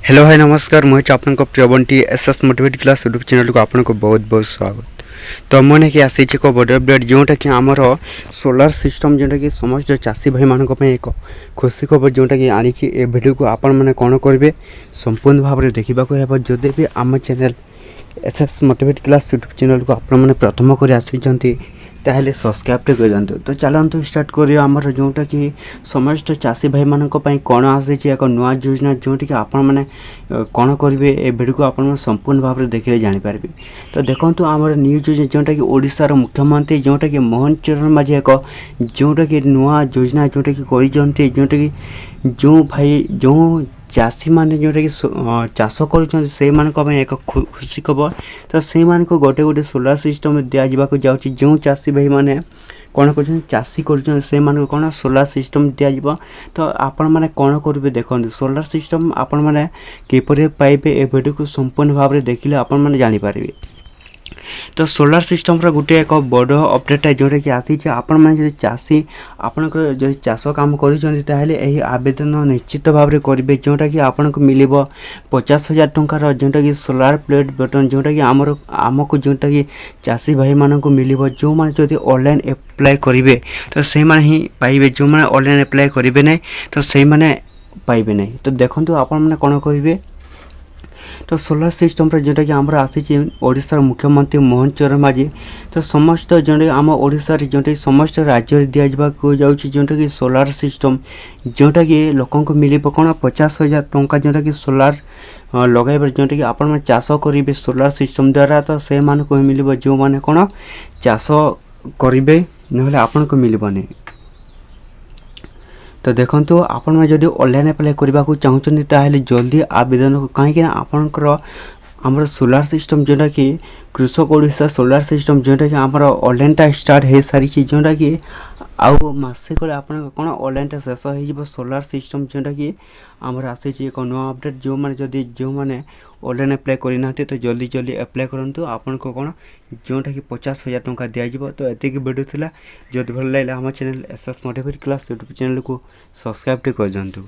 Hello hi नमस्कार मुझे आपन प्रिय Bunty SS motivate class YouTube channel को आपन को बहुत बहुत स्वागत। तो मैंने कि आसी एक बड़ अपडेट जोटा कि आमर सोलार सिस्टम जोटा कि समस्त चाषी भाई मान एक खुशी खबर जोटा कि आनी ए वीडियो को आपण मैंने कौन करेंगे संपूर्ण भाव में देखा जदि भी आम channel SS motivate class YouTube channel को आपण मैंने प्रथम कर आसी ताहले सब्सक्राइब कर दिंतु। तो चलतु स्टार्ट करियो आमर जोटा कि समस्त चाषी भाई मान कौन आसी एक नुआ योजना जोटी कि आपण मैंने कौन करेंगे ए वीडियो को आपण संपूर्ण भाव में देखिए जानीपर। तो देखो आमर न्यूज जोटा कि ओडिशार मुख्यमंत्री जोटा कि मोहन चरण माझी एक जोटा कि नुआ योजना जोटा कि जोटा कि जो भाई जो चाषी मैंने जोटा कि चाष कर एक खुशी खबर। तो से गोटे गोटे सोलार सिस्टम दिजा जाऊँगी जो चाषी भाई मैंने कौन कर चाषी कर कौन सोलार सिस्टम दिज्व। तो आपण मैंने कौन करेंगे देखो सोलार सिस्टम आपण मैंने किपर पाइबे ए वीडियो को संपूर्ण भाव में देखिले आपण मैंने जानीपर। तो सोलार सिस्टम गोटे एक बड़ अपडेट है जोटा कि आसी आपण मैंने चाषी आपंकर जो चाष कम कर आवेदन निश्चित भाव में करेंगे जोटा कि आपन को मिल 50,000 टंकार जोटा कि सोलार प्लेट बटन जोटा कि आमको जोटा कि चाषी भाई मान को मिल जो मैंने जो ऑनलाइन एप्लाय करेंगे तो से ही पाइबे जो मैंने ऑनलाइन एप्लाय करेंगे ना तो से मैंने पाइबे ना। तो देखो आपण मैंने कौन करेंगे तो सोलार सिस्टम जोटा कि आमर आसी ओडिशार मुख्यमंत्री मोहन चरण माझी। तो समस्त जोटा आम ओडिशार जोटा समस्त राज्य दिजा जाऊँगी जोटा कि सोलार सिस्टम जोटा कि लोक मिल कौन 50,000 टंका जोटा कि सोलार लगाइबार जोटा कि आपण चाष करेंगे सोलार सिस्टम द्वारा। तो से मिल जो मैंने कौन चाष करेंगे ना आपण को मिलबनी। तो देखो आपण में जदि ऑनलाइन अप्लाई करने को चाहते ताहले जल्दी आवेदन कहीं आपणकर आमर सोलार सिस्टम जोटा कि कृषक ओडिशा सोलार सिस्टम जोटा कि आमर ऑनलाइन स्टार्ट हो सारी जोटा कि आउ मसे कले आप ऑनलाइन शेष हो सोलार सिस्टम जोटा कि आमर आसी एक नुआ अपडेट जो मैंने जदि जो मैंने ऑनलाइन अप्लाई करना तो जल्दी जल्दी अप्लाई करूँ आपन को कौन जोटा कि 50,000 टंका दिज्व। तो ये वीडियो था जब भल लगे आम channel SS motivate class YouTube channel को सब्सक्राइब कर दिंतु।